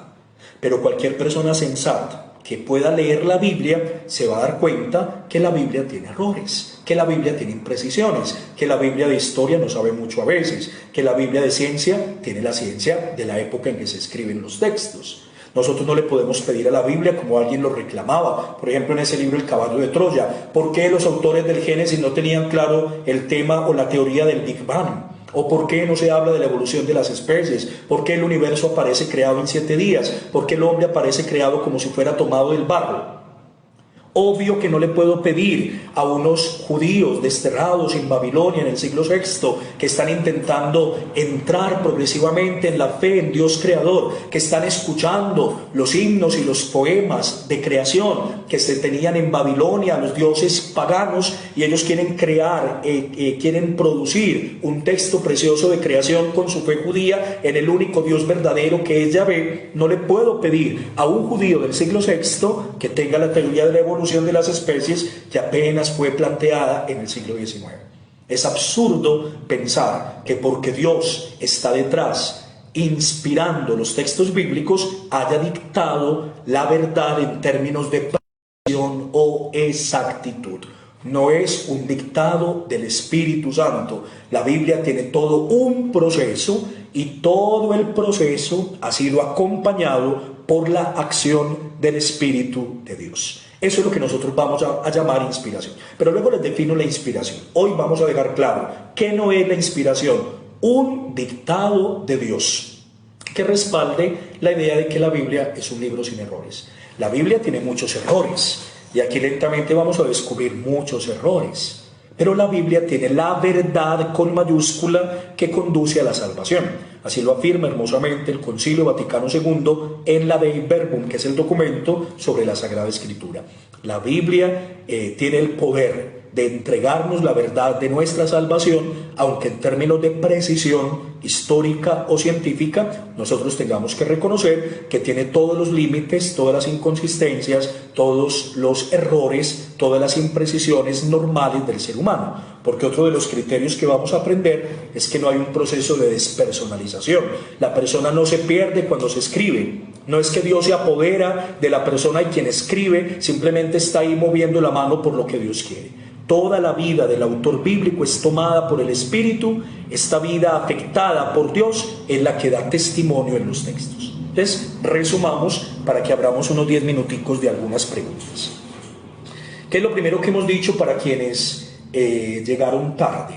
Pero cualquier persona sensata que pueda leer la Biblia se va a dar cuenta que la Biblia tiene errores, que la Biblia tiene imprecisiones, que la Biblia de historia no sabe mucho a veces, que la Biblia de ciencia tiene la ciencia de la época en que se escriben los textos. Nosotros no le podemos pedir a la Biblia como alguien lo reclamaba, por ejemplo en ese libro El caballo de Troya. ¿Por qué los autores del Génesis no tenían claro el tema o la teoría del Big Bang? ¿O por qué no se habla de la evolución de las especies? ¿Por qué el universo aparece creado en 7 días? ¿Por qué el hombre aparece creado como si fuera tomado del barro? Obvio que no le puedo pedir a unos judíos desterrados en Babilonia en el siglo VI que están intentando entrar progresivamente en la fe en Dios creador, que están escuchando los himnos y los poemas de creación que se tenían en Babilonia, los dioses paganos, y ellos quieren crear, quieren producir un texto precioso de creación con su fe judía en el único Dios verdadero que es Yahvé. No le puedo pedir a un judío del siglo VI que tenga la teoría de la evolución de las especies que apenas fue planteada en el siglo XIX. Es absurdo pensar que porque Dios está detrás inspirando los textos bíblicos haya dictado la verdad en términos de precisión o exactitud. No es un dictado del Espíritu Santo. La Biblia tiene todo un proceso y todo el proceso ha sido acompañado por la acción del Espíritu de Dios. Eso es lo que nosotros vamos a llamar inspiración. Pero luego les defino la inspiración. Hoy vamos a dejar claro que no es la inspiración, un dictado de Dios que respalde la idea de que la Biblia es un libro sin errores. La Biblia tiene muchos errores. Y aquí lentamente vamos a descubrir muchos errores. Pero la Biblia tiene la verdad con mayúscula que conduce a la salvación. Así lo afirma hermosamente el Concilio Vaticano II en la Dei Verbum, que es el documento sobre la Sagrada Escritura. La Biblia tiene el poder de entregarnos la verdad de nuestra salvación, aunque en términos de precisión histórica o científica nosotros tengamos que reconocer que tiene todos los límites, todas las inconsistencias, todos los errores, todas las imprecisiones normales del ser humano. Porque otro de los criterios que vamos a aprender es que no hay un proceso de despersonalización. La persona no se pierde cuando se escribe. No es que Dios se apodera de la persona y quien escribe simplemente está ahí moviendo la mano por lo que Dios quiere. Toda la vida del autor bíblico es tomada por el Espíritu. Esta vida afectada por Dios es la que da testimonio en los textos. Entonces, resumamos para que abramos unos 10 minuticos de algunas preguntas. ¿Qué es lo primero que hemos dicho para quienes llegaron tarde?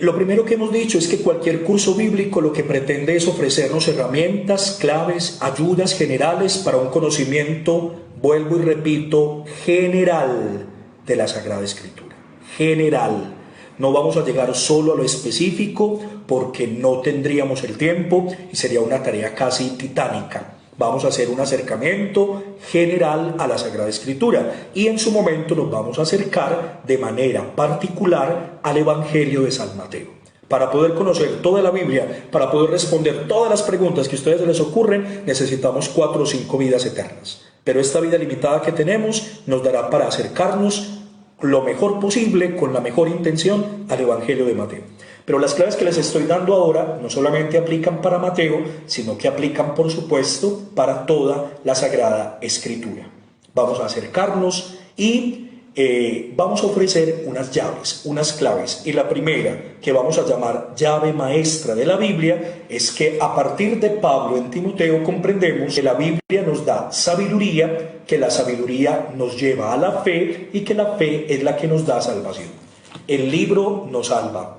Lo primero que hemos dicho es que cualquier curso bíblico lo que pretende es ofrecernos herramientas, claves, ayudas generales para un conocimiento, vuelvo y repito, general de la Sagrada Escritura. General. No vamos a llegar solo a lo específico porque no tendríamos el tiempo y sería una tarea casi titánica. Vamos a hacer un acercamiento general a la Sagrada Escritura y en su momento nos vamos a acercar de manera particular al Evangelio de San Mateo. Para poder conocer toda la Biblia, para poder responder todas las preguntas que a ustedes les ocurren, necesitamos 4 o 5 vidas eternas. Pero esta vida limitada que tenemos nos dará para acercarnos lo mejor posible, con la mejor intención, al Evangelio de Mateo. Pero las claves que les estoy dando ahora no solamente aplican para Mateo, sino que aplican, por supuesto, para toda la Sagrada Escritura. Vamos a acercarnos y vamos a ofrecer unas llaves, unas claves. Y la primera, que vamos a llamar llave maestra de la Biblia, es que a partir de Pablo en Timoteo comprendemos que la Biblia nos da sabiduría, que la sabiduría nos lleva a la fe y que la fe es la que nos da salvación. El libro nos salva.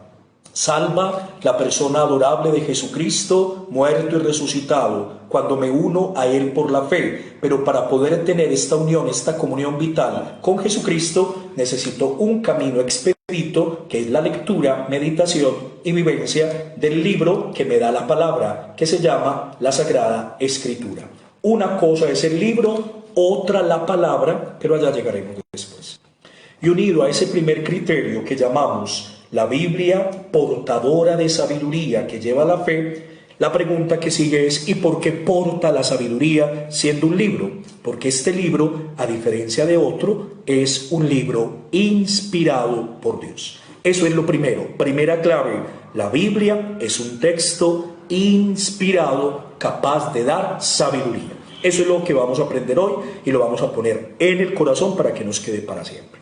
Salva la persona adorable de Jesucristo, muerto y resucitado, cuando me uno a Él por la fe. Pero para poder tener esta unión, esta comunión vital con Jesucristo, necesito un camino expedito, que es la lectura, meditación y vivencia del libro que me da la palabra, que se llama la Sagrada Escritura. Una cosa es el libro, otra la palabra, pero allá llegaremos después. Y unido a ese primer criterio que llamamos la Biblia portadora de sabiduría que lleva la fe, la pregunta que sigue es ¿y por qué porta la sabiduría siendo un libro? Porque este libro, a diferencia de otro, es un libro inspirado por Dios. Eso es lo primero, primera clave. La Biblia es un texto inspirado, capaz de dar sabiduría. Eso es lo que vamos a aprender hoy y lo vamos a poner en el corazón para que nos quede para siempre.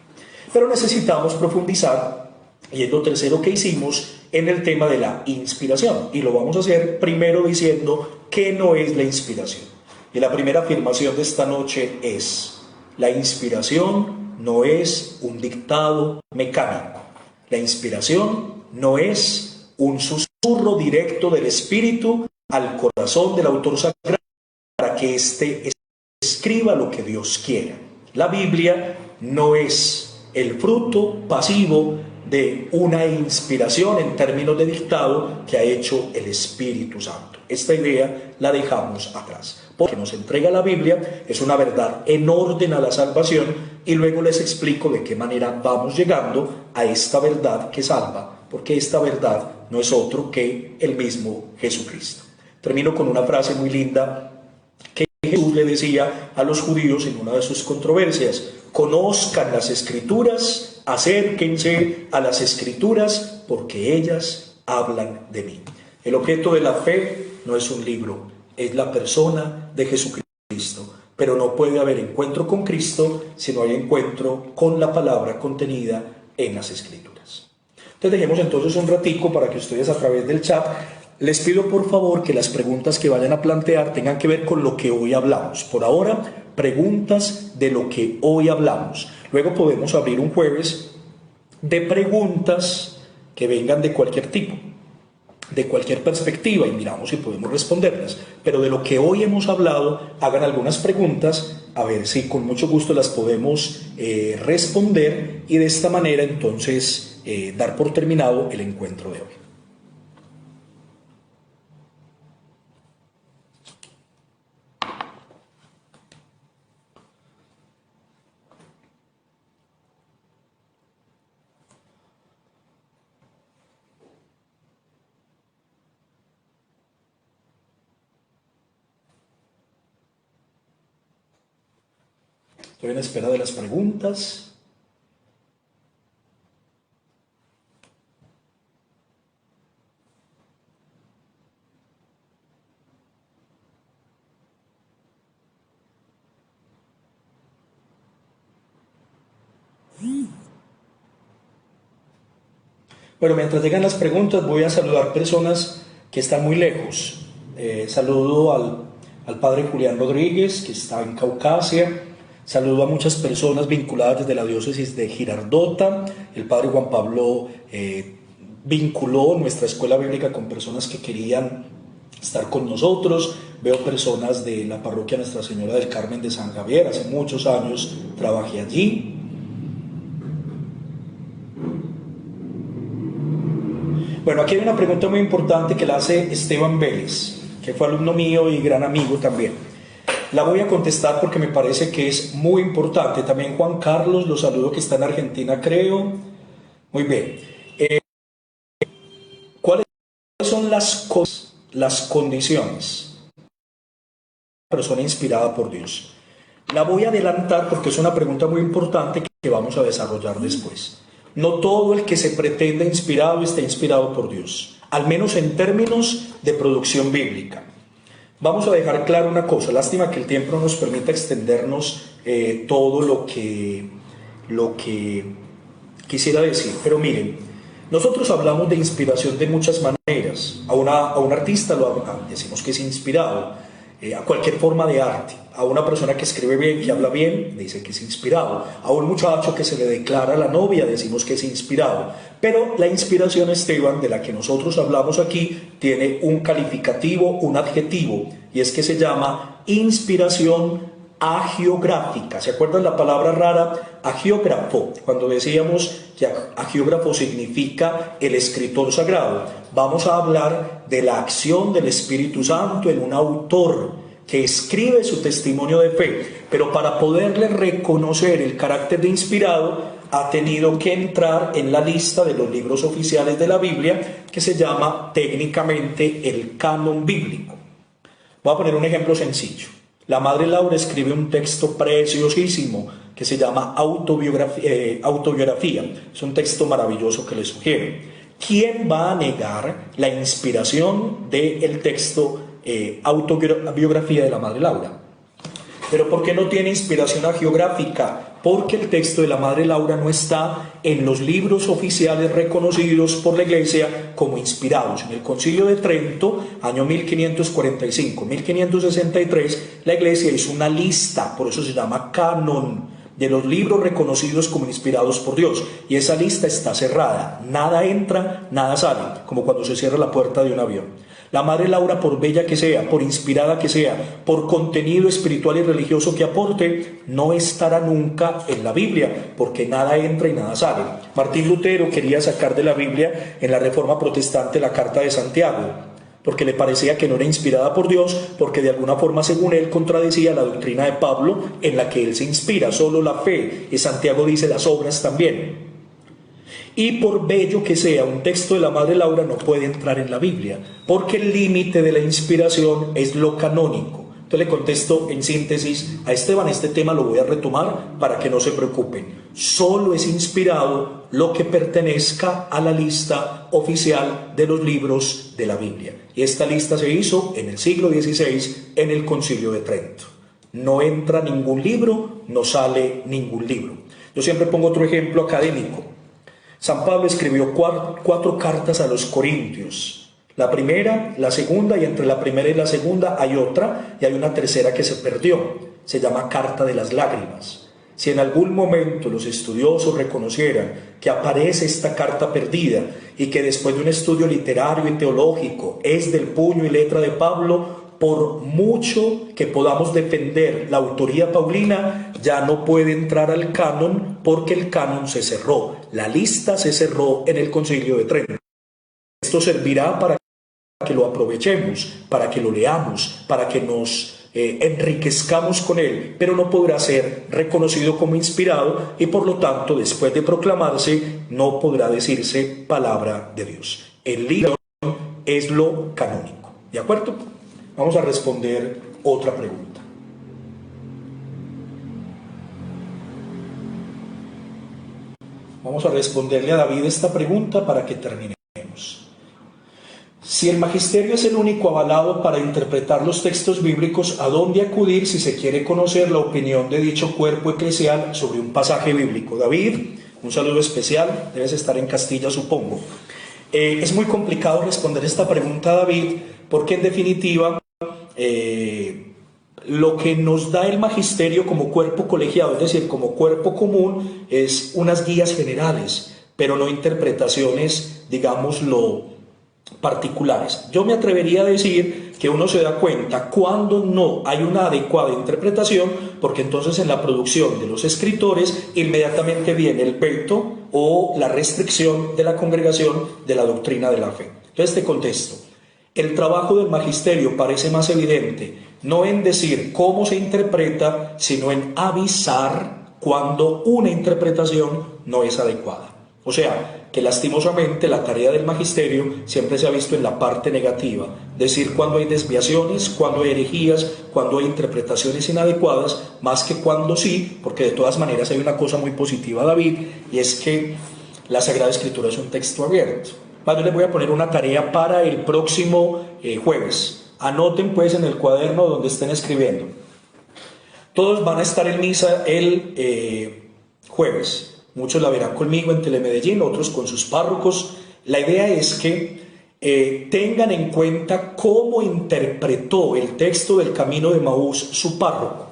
Pero necesitamos profundizar, y es lo tercero que hicimos, en el tema de la inspiración. Y lo vamos a hacer primero diciendo qué no es la inspiración. Y la primera afirmación de esta noche es: la inspiración no es un dictado mecánico. La inspiración no es un susurro directo del Espíritu al corazón del autor sagrado para que éste escriba lo que Dios quiera. La Biblia no es el fruto pasivo de una inspiración en términos de dictado que ha hecho el Espíritu Santo. Esta idea la dejamos atrás. Porque nos entrega la Biblia es una verdad en orden a la salvación y luego les explico de qué manera vamos llegando a esta verdad que salva, porque esta verdad no es otro que el mismo Jesucristo. Termino con una frase muy linda que Jesús le decía a los judíos en una de sus controversias: conozcan las Escrituras, acérquense a las Escrituras, porque ellas hablan de mí. El objeto de la fe no es un libro, es la persona de Jesucristo. Pero no puede haber encuentro con Cristo si no hay encuentro con la palabra contenida en las Escrituras. Entonces dejemos entonces un ratico para que ustedes a través del chat, les pido por favor que las preguntas que vayan a plantear tengan que ver con lo que hoy hablamos. Por ahora, preguntas de lo que hoy hablamos. Luego podemos abrir un jueves de preguntas que vengan de cualquier tipo. de cualquier perspectiva y miramos si podemos responderlas. Pero de lo que hoy hemos hablado, hagan algunas preguntas, a ver si con mucho gusto las podemos responder y de esta manera entonces dar por terminado el encuentro de hoy. Estoy en espera de las preguntas. Bueno, mientras llegan las preguntas voy a saludar personas que están muy lejos. Saludo al padre Julián Rodríguez, que está en Caucasia. Saludo a muchas personas vinculadas desde la diócesis de Girardota. El padre Juan Pablo vinculó nuestra escuela bíblica con personas que querían estar con nosotros. Veo personas de la parroquia Nuestra Señora del Carmen de San Javier. Hace muchos años trabajé allí. Bueno, aquí hay una pregunta muy importante que la hace Esteban Vélez, que fue alumno mío y gran amigo también. La voy a contestar porque me parece que es muy importante. También Juan Carlos, lo saludo, que está en Argentina, creo. Muy bien. ¿Cuáles son las condiciones de una persona inspirada por Dios? La voy a adelantar porque es una pregunta muy importante que vamos a desarrollar después. No todo el que se pretende inspirado está inspirado por Dios, al menos en términos de producción bíblica. Vamos a dejar claro una cosa, lástima que el tiempo no nos permita extendernos todo lo que quisiera decir, pero miren, nosotros hablamos de inspiración de muchas maneras. A un artista decimos que es inspirado, a cualquier forma de arte. A una persona que escribe bien, que habla bien, dice que es inspirado. A un muchacho que se le declara a la novia, decimos que es inspirado. Pero la inspiración, Esteban, de la que nosotros hablamos aquí, tiene un calificativo, un adjetivo, y es que se llama inspiración agiográfica. ¿Se acuerdan la palabra rara? Agiógrafo. Cuando decíamos que agiógrafo significa el escritor sagrado. Vamos a hablar de la acción del Espíritu Santo en un autor que escribe su testimonio de fe, pero para poderle reconocer el carácter de inspirado, ha tenido que entrar en la lista de los libros oficiales de la Biblia, que se llama técnicamente el canon bíblico. Voy a poner un ejemplo sencillo. La Madre Laura escribe un texto preciosísimo que se llama autobiografía. Es un texto maravilloso que les sugiero. ¿Quién va a negar la inspiración del texto autobiografía de la Madre Laura? ¿Pero por qué no tiene inspiración agiográfica? Porque el texto de la Madre Laura no está en los libros oficiales reconocidos por la Iglesia como inspirados. En el Concilio de Trento, año 1545-1563, la Iglesia hizo una lista, por eso se llama canon, de los libros reconocidos como inspirados por Dios, y esa lista está cerrada, nada entra, nada sale, como cuando se cierra la puerta de un avión. La Madre Laura, por bella que sea, por inspirada que sea, por contenido espiritual y religioso que aporte, no estará nunca en la Biblia, porque nada entra y nada sale. Martín Lutero quería sacar de la Biblia en la Reforma Protestante la Carta de Santiago, porque le parecía que no era inspirada por Dios, porque de alguna forma, según él, contradecía la doctrina de Pablo, en la que él se inspira, solo la fe, y Santiago dice las obras también. Y por bello que sea, un texto de la Madre Laura no puede entrar en la Biblia, porque el límite de la inspiración es lo canónico. Entonces le contesto en síntesis a Esteban, este tema lo voy a retomar para que no se preocupen. Solo es inspirado lo que pertenezca a la lista oficial de los libros de la Biblia. Y esta lista se hizo en el siglo XVI en el Concilio de Trento. No entra ningún libro, no sale ningún libro. Yo siempre pongo otro ejemplo académico. San Pablo escribió cuatro cartas a los Corintios. La primera, la segunda, y entre la primera y la segunda hay otra, y hay una tercera que se perdió. Se llama Carta de las Lágrimas. Si en algún momento los estudiosos reconocieran que aparece esta carta perdida y que después de un estudio literario y teológico es del puño y letra de Pablo, por mucho que podamos defender la autoría paulina, ya no puede entrar al canon porque el canon se cerró, la lista se cerró en el Concilio de Trento. Esto servirá para que lo aprovechemos, para que lo leamos, para que nos enriquezcamos con él, pero no podrá ser reconocido como inspirado y por lo tanto, después de proclamarse, no podrá decirse palabra de Dios. El libro es lo canónico. ¿De acuerdo? Vamos a responder otra pregunta. Vamos a responderle a David esta pregunta para que terminemos. Si el magisterio es el único avalado para interpretar los textos bíblicos, ¿a dónde acudir si se quiere conocer la opinión de dicho cuerpo eclesial sobre un pasaje bíblico? David, un saludo especial, debes estar en Castilla, supongo. Es muy complicado responder esta pregunta, David, porque en definitiva lo que nos da el magisterio como cuerpo colegiado, es decir, como cuerpo común, es unas guías generales, pero no interpretaciones, digámoslo, particulares. Yo me atrevería a decir que uno se da cuenta cuando no hay una adecuada interpretación, porque entonces en la producción de los escritores inmediatamente viene el veto o la restricción de la congregación de la doctrina de la fe. Entonces te contesto, el trabajo del magisterio parece más evidente no en decir cómo se interpreta, sino en avisar cuando una interpretación no es adecuada. O sea, que lastimosamente la tarea del magisterio siempre se ha visto en la parte negativa, decir cuando hay desviaciones, cuando hay herejías, cuando hay interpretaciones inadecuadas, más que cuando sí, porque de todas maneras hay una cosa muy positiva, David, y es que la Sagrada Escritura es un texto abierto. Yo les voy a poner una tarea para el próximo jueves. Anoten pues en el cuaderno donde estén escribiendo. Todos van a estar en misa el jueves. Muchos la verán conmigo en Telemedellín, otros con sus párrocos. La idea es que tengan en cuenta cómo interpretó el texto del Camino de Emaús su párroco.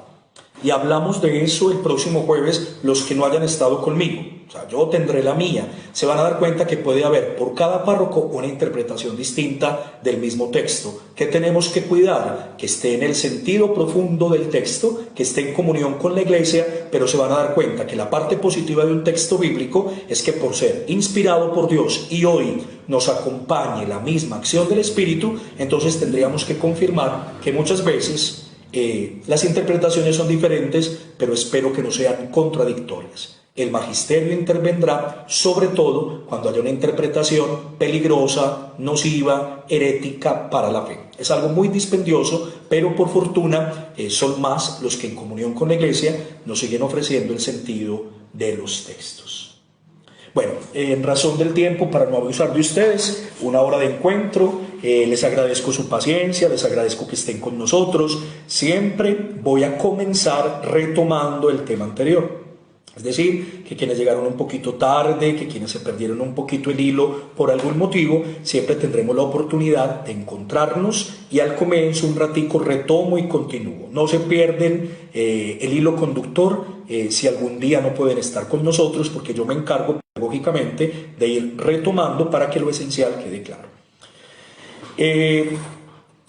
Y hablamos de eso el próximo jueves, los que no hayan estado conmigo. O sea, yo tendré la mía. Se van a dar cuenta que puede haber por cada párroco una interpretación distinta del mismo texto. ¿Qué tenemos que cuidar? Que esté en el sentido profundo del texto, que esté en comunión con la iglesia, pero se van a dar cuenta que la parte positiva de un texto bíblico es que por ser inspirado por Dios y hoy nos acompañe la misma acción del Espíritu, entonces tendríamos que confirmar que muchas veces las interpretaciones son diferentes, pero espero que no sean contradictorias. El magisterio intervendrá sobre todo cuando haya una interpretación peligrosa, nociva, herética para la fe. Es algo muy dispendioso, pero por fortuna son más los que en comunión con la iglesia nos siguen ofreciendo el sentido de los textos. Bueno, en razón del tiempo, para no abusar de ustedes, una hora de encuentro, les agradezco su paciencia, les agradezco que estén con nosotros. Siempre voy a comenzar retomando el tema anterior. Es decir, que quienes llegaron un poquito tarde, que quienes se perdieron un poquito el hilo por algún motivo, siempre tendremos la oportunidad de encontrarnos y al comienzo un ratico retomo y continúo. No se pierden el hilo conductor si algún día no pueden estar con nosotros, porque yo me encargo pedagógicamente de ir retomando para que lo esencial quede claro.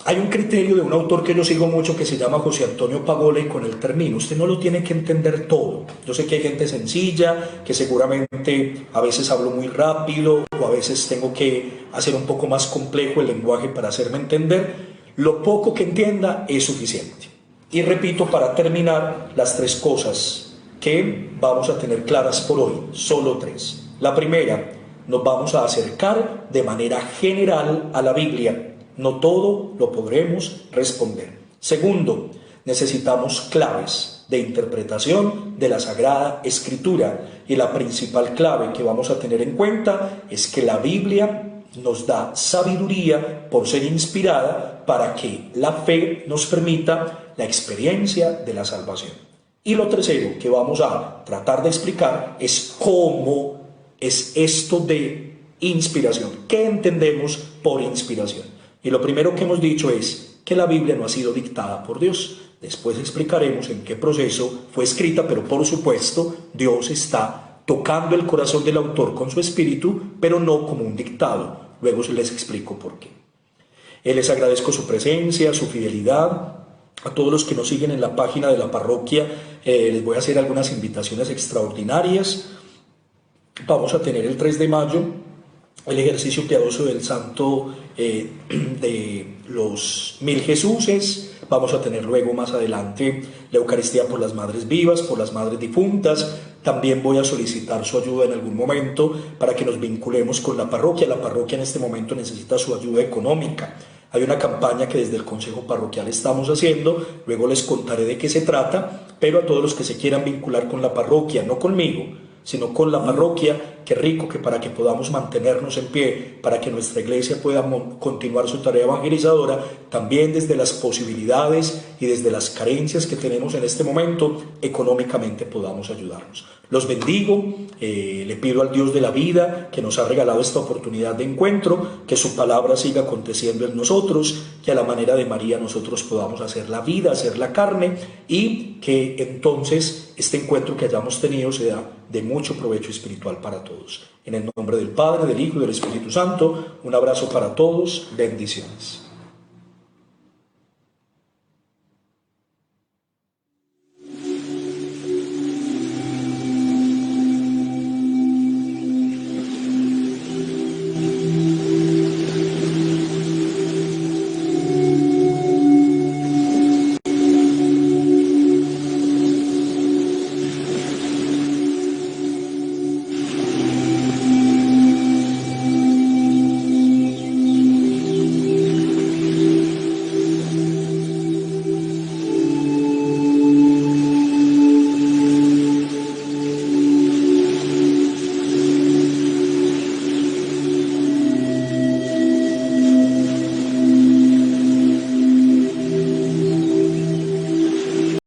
Hay un criterio de un autor que yo sigo mucho que se llama José Antonio Pagola y con él termino. Usted no lo tiene que entender todo. Yo sé que hay gente sencilla, que seguramente a veces hablo muy rápido o a veces tengo que hacer un poco más complejo el lenguaje para hacerme entender. Lo poco que entienda es suficiente. Y repito para terminar las tres cosas que vamos a tener claras por hoy, solo tres. La primera, nos vamos a acercar de manera general a la Biblia. No todo lo podremos responder. Segundo, necesitamos claves de interpretación de la Sagrada Escritura. Y la principal clave que vamos a tener en cuenta es que la Biblia nos da sabiduría por ser inspirada para que la fe nos permita la experiencia de la salvación. Y lo tercero que vamos a tratar de explicar es cómo es esto de inspiración. ¿Qué entendemos por inspiración? Y lo primero que hemos dicho es que la Biblia no ha sido dictada por Dios. Después explicaremos en qué proceso fue escrita, pero por supuesto Dios está tocando el corazón del autor con su espíritu, pero no como un dictado. Luego les explico por qué. Les agradezco su presencia, su fidelidad. A todos los que nos siguen en la página de la parroquia, les voy a hacer algunas invitaciones extraordinarias. Vamos a tener el 3 de mayo el ejercicio piadoso del santo de los 1000 Jesuses. Vamos a tener luego más adelante la Eucaristía por las Madres Vivas, por las Madres Difuntas. También voy a solicitar su ayuda en algún momento para que nos vinculemos con la parroquia. La parroquia en este momento necesita su ayuda económica. Hay una campaña que desde el Consejo Parroquial estamos haciendo, luego les contaré de qué se trata, pero a todos los que se quieran vincular con la parroquia, no conmigo, sino con la parroquia, qué rico que para que podamos mantenernos en pie, para que nuestra iglesia pueda continuar su tarea evangelizadora, también desde las posibilidades y desde las carencias que tenemos en este momento, económicamente podamos ayudarnos. Los bendigo, le pido al Dios de la vida que nos ha regalado esta oportunidad de encuentro, que su palabra siga aconteciendo en nosotros, que a la manera de María nosotros podamos hacer la vida, hacer la carne, y que entonces este encuentro que hayamos tenido sea de mucho provecho espiritual para todos. En el nombre del Padre, del Hijo y del Espíritu Santo, un abrazo para todos, bendiciones.